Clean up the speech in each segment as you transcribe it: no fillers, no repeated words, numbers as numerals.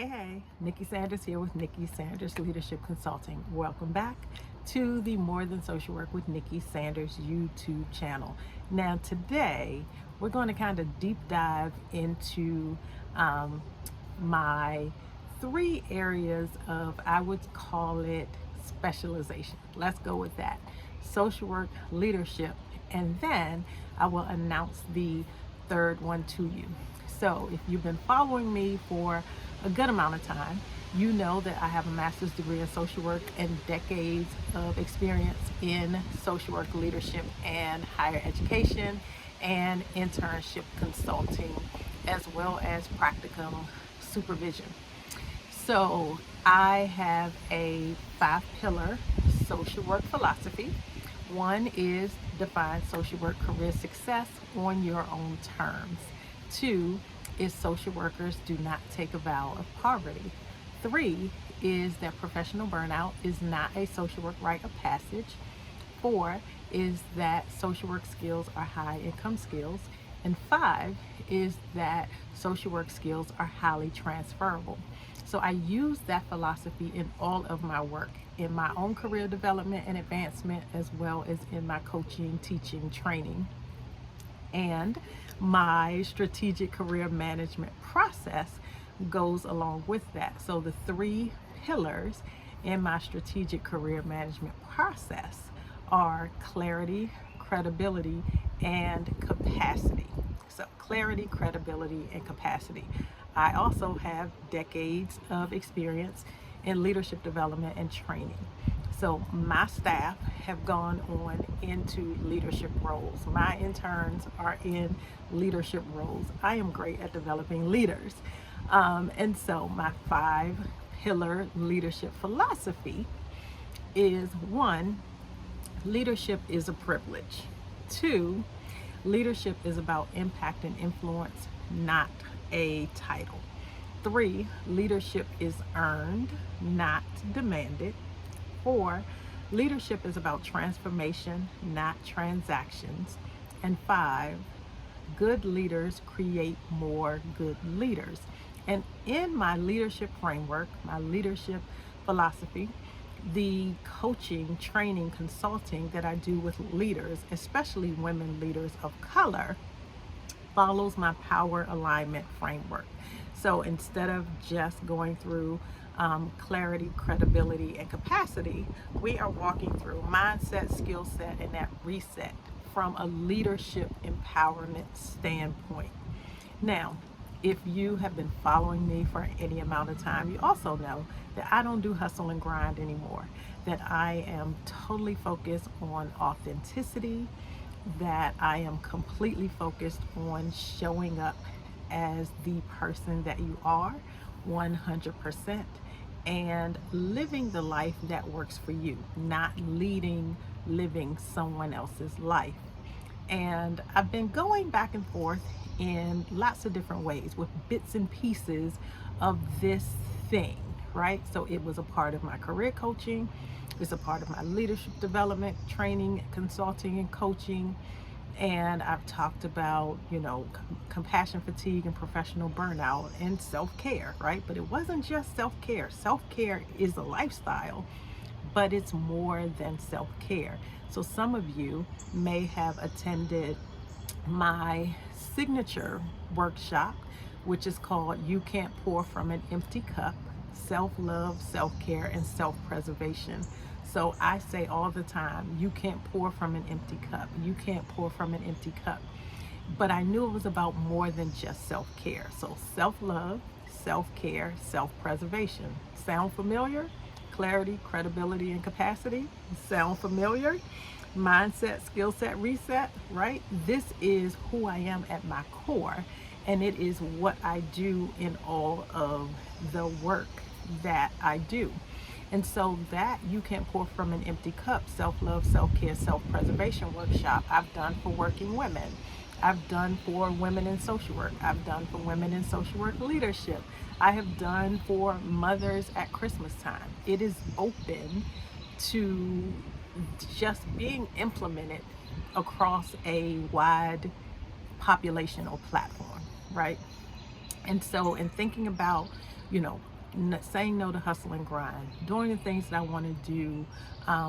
Hey, Nicki Sanders here with Nicki Sanders Leadership Consulting. Welcome back to the More Than Social Work with Nicki Sanders YouTube channel. Now today, we're going to kind of deep dive into my three areas of, I would call it specialization. Let's go with that. Social work, leadership, and then I will announce the third one to you. So if you've been following me for a good amount of time, you know that I have a master's degree in social work and decades of experience in social work leadership and higher education and internship consulting, as well as practicum supervision. So I have a 5-pillar social work philosophy. One is define social work career success on your own terms. 2 is social workers do not take a vow of poverty. 3 is that professional burnout is not a social work rite of passage. 4 is that social work skills are high income skills. And 5 is that social work skills are highly transferable. So I use that philosophy in all of my work, in my own career development and advancement, as well as in my coaching, teaching, training, and my strategic career management process goes along with that. So the 3 pillars in my strategic career management process are clarity, credibility, and capacity. So clarity, credibility, and capacity. I also have decades of experience in leadership development and training. So my staff have gone on into leadership roles. My interns are in leadership roles. I am great at developing leaders. And so my 5-pillar leadership philosophy is: 1, leadership is a privilege. 2, leadership is about impact and influence, not a title. 3, leadership is earned, not demanded. 4, leadership is about transformation, not transactions. And 5, good leaders create more good leaders. And in my leadership framework, my leadership philosophy, the coaching, training, consulting that I do with leaders, especially women leaders of color, follows my power alignment framework. So instead of just going through clarity, credibility, and capacity, we are walking through mindset, skill set, and that reset from a leadership empowerment standpoint. Now, if you have been following me for any amount of time, you also know that I don't do hustle and grind anymore, that I am totally focused on authenticity, that I am completely focused on showing up as the person that you are 100%, and living the life that works for you, not living someone else's life. And I've been going back and forth in lots of different ways with bits and pieces of this thing, right? So it was a part of my career coaching, it's a part of my leadership development, training, consulting, and coaching. And I've talked about, compassion fatigue and professional burnout and self-care, right? But it wasn't just self-care. Self-care is a lifestyle, but it's more than self-care. So some of you may have attended my signature workshop, which is called You Can't Pour from an Empty Cup: Self-Love, Self-Care, and Self-Preservation. So I say all the time, you can't pour from an empty cup. You can't pour from an empty cup. But I knew it was about more than just self-care. So self-love, self-care, self-preservation. Sound familiar? Clarity, credibility, and capacity. Sound familiar? Mindset, skill set, reset, right? This is who I am at my core, and it is what I do in all of the work that I do. And so that You Can't Pour from an Empty Cup, self-love, self-care, self-preservation workshop, I've done for working women. I've done for women in social work. I've done for women in social work leadership. I have done for mothers at Christmas time. It is open to just being implemented across a wide populational platform, right? And so in thinking about, saying no to hustle and grind, doing the things that I want to do.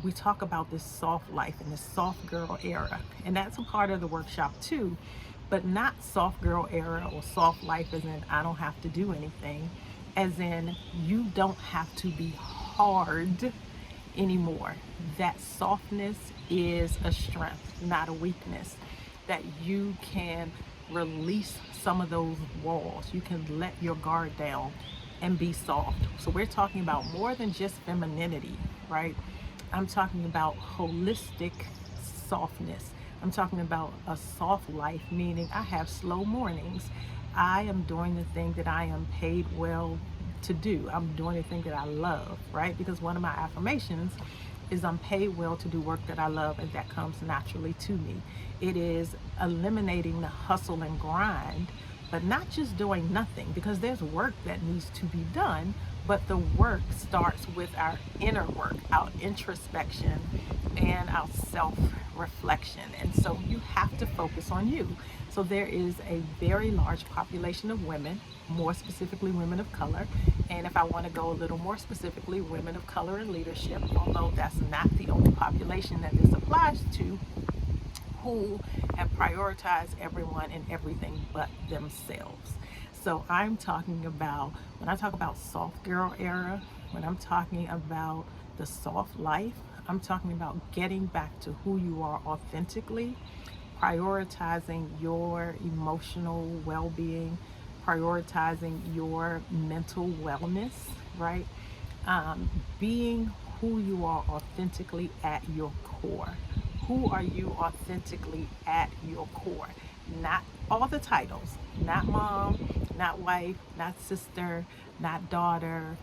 We talk about this soft life and this soft girl era, and that's a part of the workshop too, but not soft girl era or soft life as in I don't have to do anything, as in you don't have to be hard anymore. That softness is a strength, not a weakness. That you can release some of those walls. You can let your guard down and be soft. So we're talking about more than just femininity, right? I'm talking about holistic softness. I'm talking about a soft life, meaning I have slow mornings. I am doing the thing that I am paid well to do. I'm doing the thing that I love, right? Because one of my affirmations is I'm paid well to do work that I love, and that comes naturally to me. It is eliminating the hustle and grind, but not just doing nothing, because there's work that needs to be done, but the work starts with our inner work, our introspection, and our self-reflection. And so you have to focus on you. So there is a very large population of women, more specifically women of color, and if I want to go a little more specifically, women of color in leadership, although that's not the only population that this applies to, who have prioritized everyone and everything but themselves. So I'm talking about, when I talk about soft girl era, when I'm talking about the soft life, I'm talking about getting back to who you are authentically, prioritizing your emotional well-being, prioritizing your mental wellness, right? Being who you are authentically at your core. Who are you authentically at your core? Not all the titles, not mom, not wife, not sister, not daughter,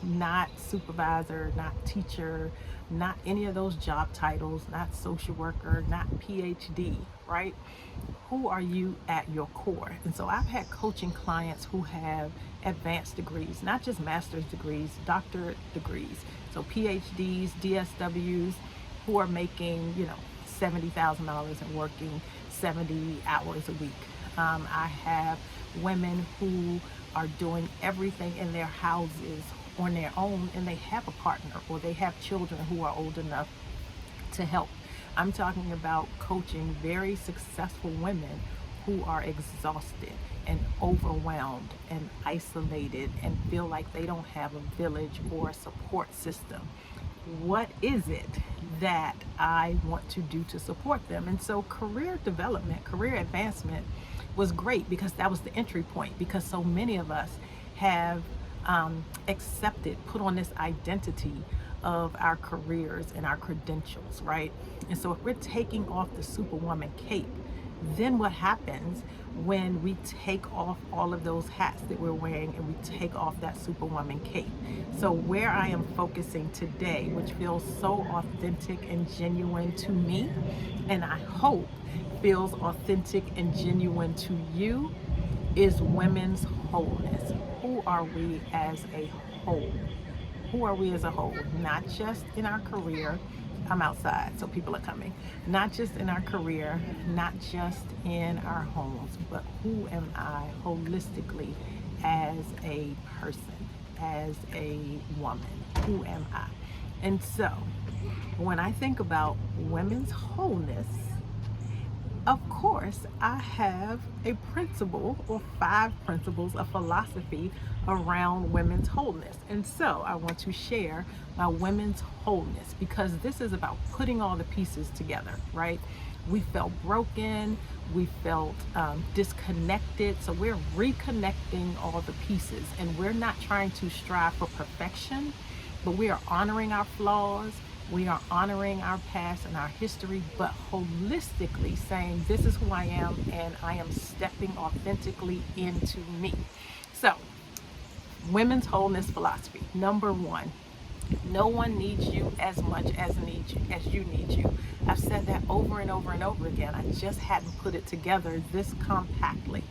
not supervisor, not teacher, not any of those job titles, not social worker, not PhD, right? Who are you at your core? And so I've had coaching clients who have advanced degrees, not just master's degrees, doctorate degrees. So PhDs, DSWs, who are making, $70,000 and working 70 hours a week. I have women who are doing everything in their houses on their own, and they have a partner or they have children who are old enough to help. I'm talking about coaching very successful women who are exhausted and overwhelmed and isolated and feel like they don't have a village or a support system. What is it that I want to do to support them? And so career development, career advancement was great because that was the entry point, because so many of us have accepted, put on this identity of our careers and our credentials, right? And so if we're taking off the superwoman cape, then what happens when we take off all of those hats that we're wearing and we take off that superwoman cape? So where I am focusing today, which feels so authentic and genuine to me, and I hope feels authentic and genuine to you, is women's wholeness. Who are we as a whole? Who are we as a whole? Not just in our career. I'm outside, so people are coming. Not just in our career, not just in our homes, but who am I holistically as a person, as a woman? Who am I? And so, when I think about women's wholeness, of course, I have a principle or 5 principles of philosophy around women's wholeness. And so I want to share my women's wholeness, because this is about putting all the pieces together, right? We felt broken, we felt disconnected. So we're reconnecting all the pieces, and we're not trying to strive for perfection, but we are honoring our flaws. We are honoring our past and our history, but holistically saying, this is who I am, and I am stepping authentically into me. So, women's wholeness philosophy. Number 1, no one needs you as much as you need you. I've said that over and over and over again. I just hadn't put it together this compactly.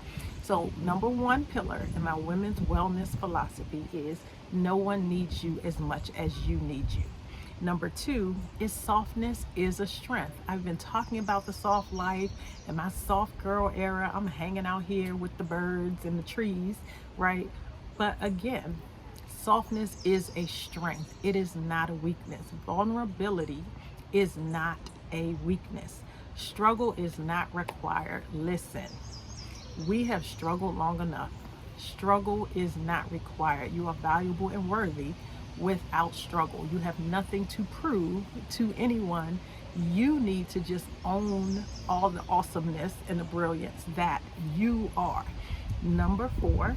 So, number 1 pillar in my women's wellness philosophy is no one needs you as much as you need you. Number 2 is softness is a strength. I've been talking about the soft life and my soft girl era. I'm hanging out here with the birds and the trees, right? But again, softness is a strength. It is not a weakness. Vulnerability is not a weakness. Struggle is not required. Listen, we have struggled long enough. Struggle is not required. You are valuable and worthy without struggle. You have nothing to prove to anyone. You need to just own all the awesomeness and the brilliance that you are. Number 4,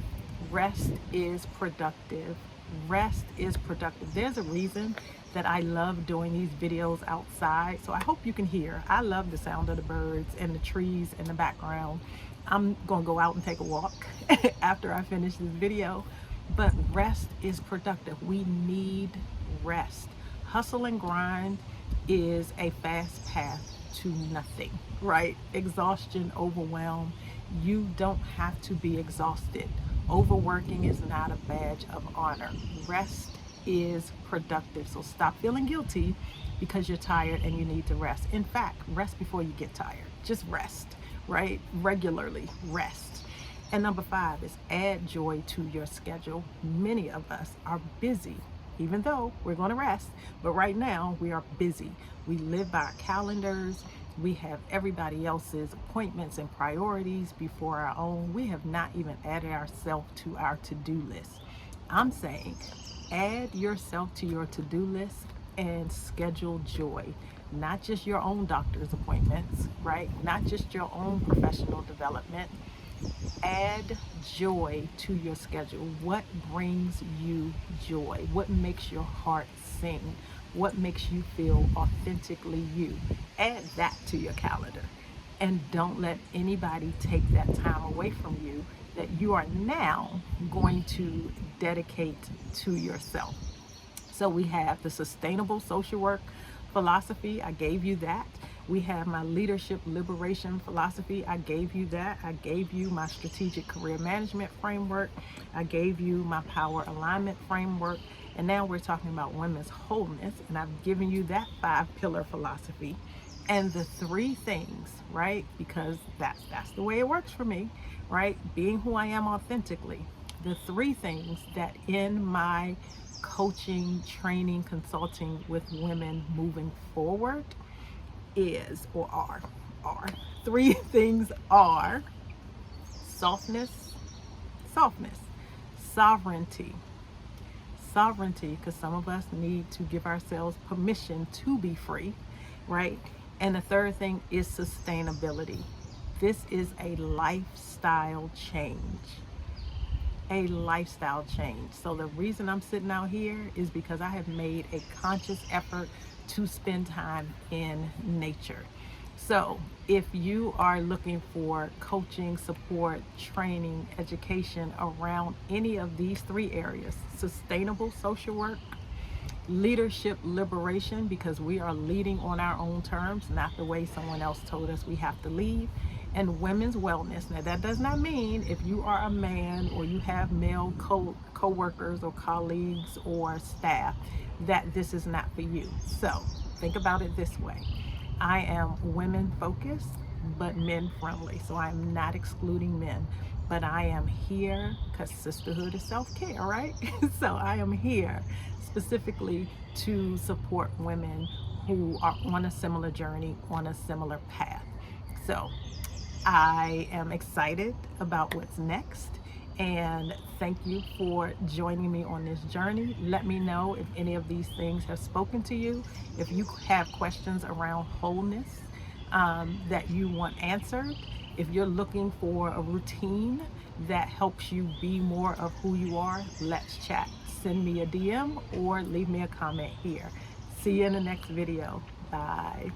rest is productive. Rest is productive. There's a reason that I love doing these videos outside. So I hope you can hear. I love the sound of the birds and the trees in the background. I'm gonna go out and take a walk after I finish this video. But rest is productive. We need rest. Hustle and grind is a fast path to nothing, right? Exhaustion, overwhelm. You don't have to be exhausted. Overworking is not a badge of honor. Rest is productive. So stop feeling guilty because you're tired and you need to rest. In fact, rest before you get tired. Just rest, right? Regularly rest. And number 5 is add joy to your schedule. Many of us are busy, even though we're going to rest, but right now we are busy. We live by our calendars. We have everybody else's appointments and priorities before our own. We have not even added ourselves to our to-do list. I'm saying add yourself to your to-do list and schedule joy. Not just your own doctor's appointments, right? Not just your own professional development. Add joy to your schedule. What brings you joy? What makes your heart sing? What makes you feel authentically you? Add that to your calendar. And don't let anybody take that time away from you that you are now going to dedicate to yourself. So we have the sustainable social work philosophy. I gave you that. We have my leadership liberation philosophy. I gave you that. I gave you my strategic career management framework. I gave you my power alignment framework. And now we're talking about women's wholeness. And I've given you that 5-pillar philosophy. And the 3 things, right? Because that's the way it works for me, right? Being who I am authentically. The 3 things that in my coaching, training, consulting with women moving forward is, or are 3 things are softness, sovereignty, because some of us need to give ourselves permission to be free, right? And the 3rd thing is sustainability. This is a lifestyle change. A lifestyle change. So the reason I'm sitting out here is because I have made a conscious effort to spend time in nature. So if you are looking for coaching, support, training, education around any of these 3 areas, sustainable social work, leadership liberation, because we are leading on our own terms, not the way someone else told us we have to lead, and women's wellness. Now that does not mean if you are a man or you have male co-workers or colleagues or staff that this is not for you. So think about it this way. I am women focused but men friendly. So I'm not excluding men, but I am here because sisterhood is self-care, right? So I am here specifically to support women who are on a similar journey, on a similar path. So I am excited about what's next, and thank you for joining me on this journey. Let me know if any of these things have spoken to you. If you have questions around wholeness that you want answered, if you're looking for a routine that helps you be more of who you are, let's chat. Send me a DM or leave me a comment here. See you in the next video. Bye.